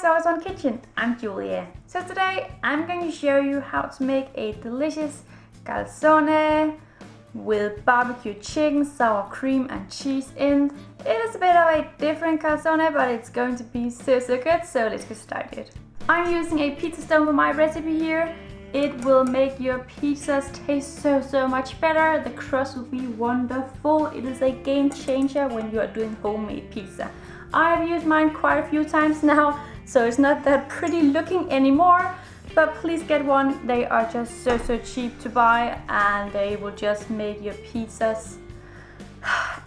to our own kitchen. I'm Julia. So today I'm going to show you how to make a delicious calzone with barbecue chicken, sour cream and cheese in. It is a bit of a different calzone, but it's going to be so good, so let's get started. I'm using a pizza stone for my recipe here. It will make your pizzas taste so much better. The crust will be wonderful. It is a game changer when you are doing homemade pizza. I've used mine quite a few times now, so it's not that pretty looking anymore, but please get one. They are just so cheap to buy and they will just make your pizzas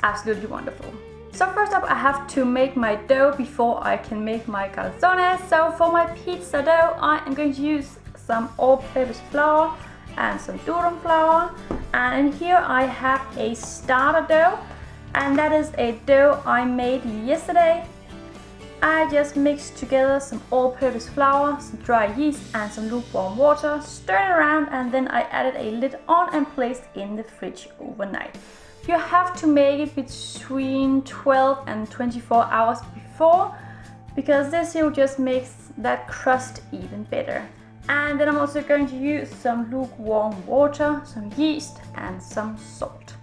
absolutely wonderful. So first up, I have to make my dough before I can make my calzone. So for my pizza dough, I am going to use some all-purpose flour and some durum flour, and in here I have a starter dough, and that is a dough I made yesterday. I just mixed together some all-purpose flour, some dry yeast and some lukewarm water, stirred around, and then I added a lid on and placed in the fridge overnight. You have to make it between 12 and 24 hours before, because this here just makes that crust even better. And then I'm also going to use some lukewarm water, some yeast and some salt.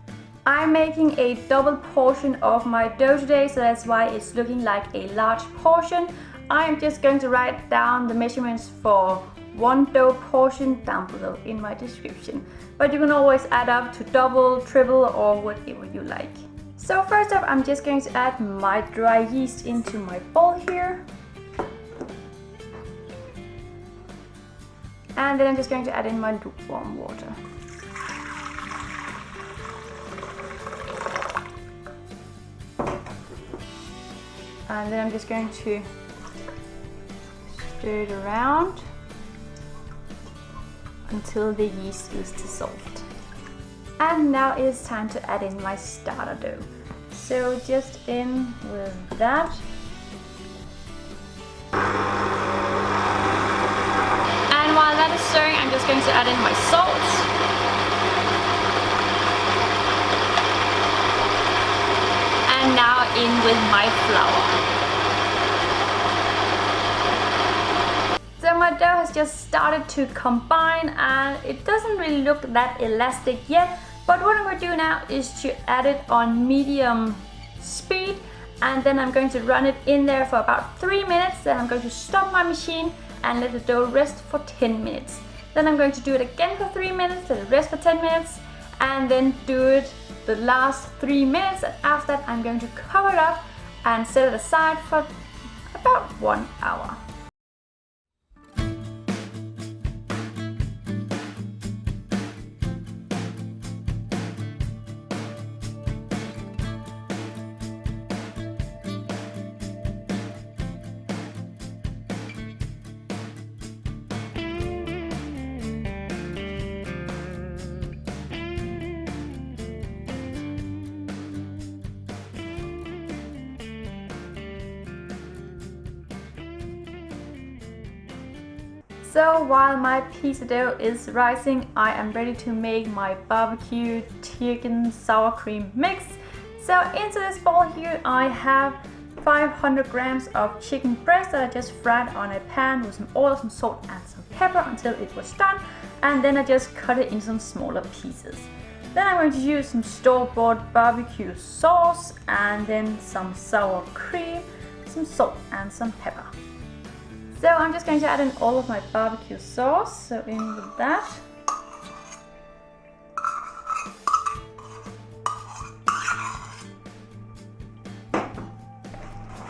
I'm making a double portion of my dough today, so that's why it's looking like a large portion. I'm just going to write down the measurements for one dough portion down below in my description. But you can always add up to double, triple or whatever you like. So first up, I'm just going to add my dry yeast into my bowl here. And then I'm just going to add in my lukewarm water. And then I'm just going to stir it around until the yeast is dissolved. And now it is time to add in my starter dough. So just in with that. And while that is stirring, I'm just going to add in my salt. And now in with my flour. So my dough has just started to combine and it doesn't really look that elastic yet, but what I'm going to do now is to add it on medium speed, and then I'm going to run it in there for about 3 minutes. Then I'm going to stop my machine and let the dough rest for 10 minutes. Then I'm going to do it again for 3 minutes, let it rest for 10 minutes, and then do it the last 3 minutes. And after that, I'm going to cover it up and set it aside for about 1 hour. So while my pizza dough is rising, I am ready to make my barbecue chicken sour cream mix. So into this bowl here I have 500 grams of chicken breast that I just fried on a pan with some oil, some salt and some pepper until it was done, and then I just cut it into some smaller pieces. Then I'm going to use some store-bought barbecue sauce and then some sour cream, some salt and some pepper. So I'm just going to add in all of my barbecue sauce, so in with that.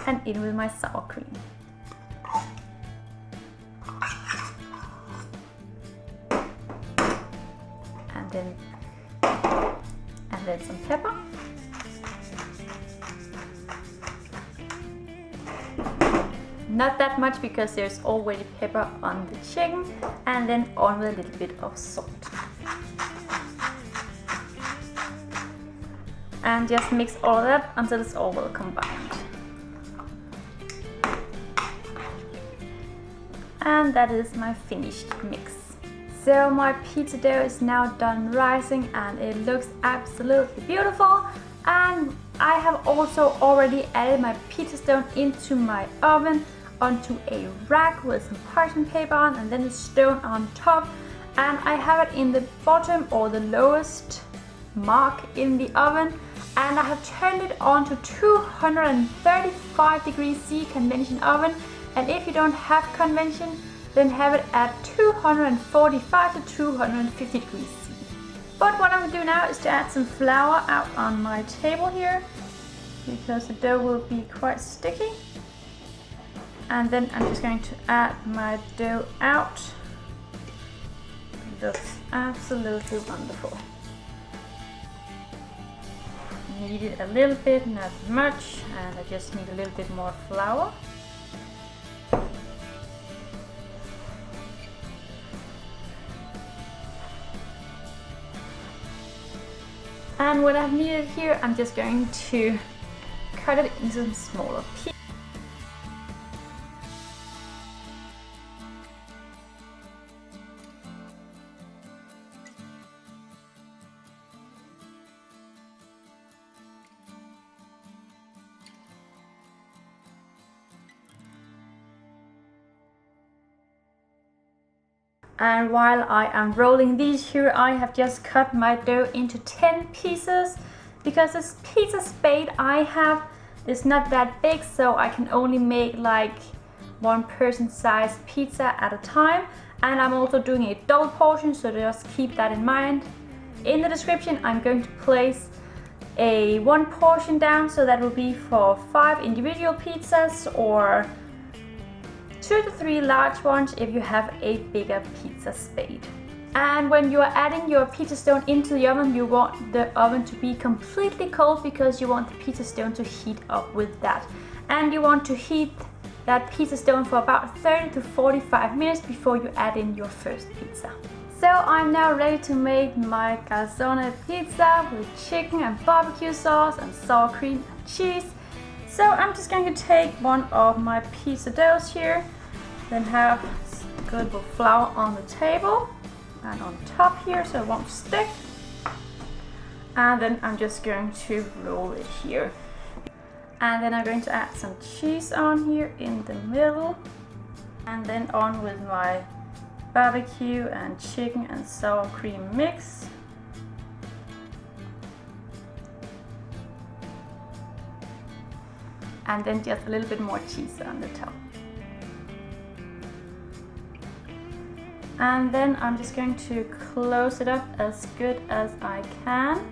And in with my sour cream. And then some pepper. Not that much because there's already pepper on the chicken, and then on with a little bit of salt. And just mix all of that until it's all well combined. And that is my finished mix. So my pizza dough is now done rising and it looks absolutely beautiful. And I have also already added my pizza stone into my oven. onto a rack with some parchment paper on, and then the stone on top. And I have it in the bottom or the lowest mark in the oven, and I have turned it on to 235 degrees C convection oven. And if you don't have convection, then have it at 245 to 250 degrees C. But what I'm going to do now is to add some flour out on my table here, because the dough will be quite sticky. And then I'm just going to add my dough out. It looks absolutely wonderful. Knead it a little bit, not much, and I just need a little bit more flour. And what I've kneaded here, I'm just going to cut it into some smaller pieces. And while I am rolling these here, I have just cut my dough into 10 pieces, because this pizza spade I have is not that big, so I can only make like one person size pizza at a time. And I'm also doing a double portion, so just keep that in mind. In the description I'm going to place a one portion down, so that will be for 5 individual pizzas or 2 to 3 large ones if you have a bigger pizza spade. And when you are adding your pizza stone into the oven, you want the oven to be completely cold, because you want the pizza stone to heat up with that. And you want to heat that pizza stone for about 30 to 45 minutes before you add in your first pizza. So I'm now ready to make my calzone pizza with chicken and barbecue sauce and sour cream and cheese. So I'm just going to take one of my pizza doughs here, then have a good bit of flour on the table and on top here so it won't stick. And then I'm just going to roll it here. And then I'm going to add some cheese on here in the middle. And then on with my barbecue and chicken and sour cream mix. And then just a little bit more cheese on the top. And then I'm just going to close it up as good as I can.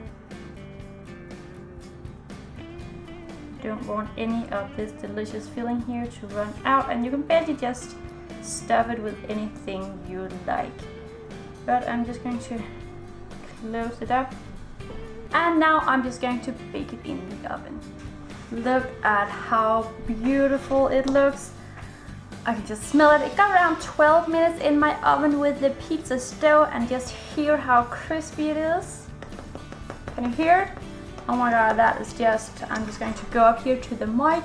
Don't want any of this delicious filling here to run out, and you can basically just stuff it with anything you like. But I'm just going to close it up, and now I'm just going to bake it in the oven. Look at how beautiful it looks. I can just smell it. It got around 12 minutes in my oven with the pizza stove, and just hear how crispy it is. Can you hear it? Oh my god, that is just, I'm just going to go up here to the mic.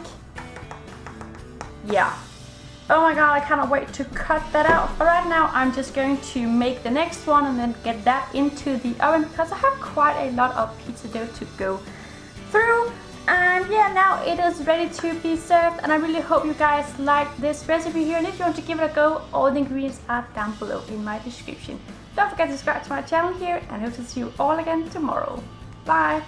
Yeah. Oh my god, I cannot wait to cut that out. But right now I'm just going to make the next one and then get that into the oven, because I have quite a lot of pizza dough to go through. And yeah, now it is ready to be served, and I really hope you guys like this recipe here. And if you want to give it a go, all the ingredients are down below in my description. Don't forget to subscribe to my channel here, and I hope to see you all again tomorrow. Bye!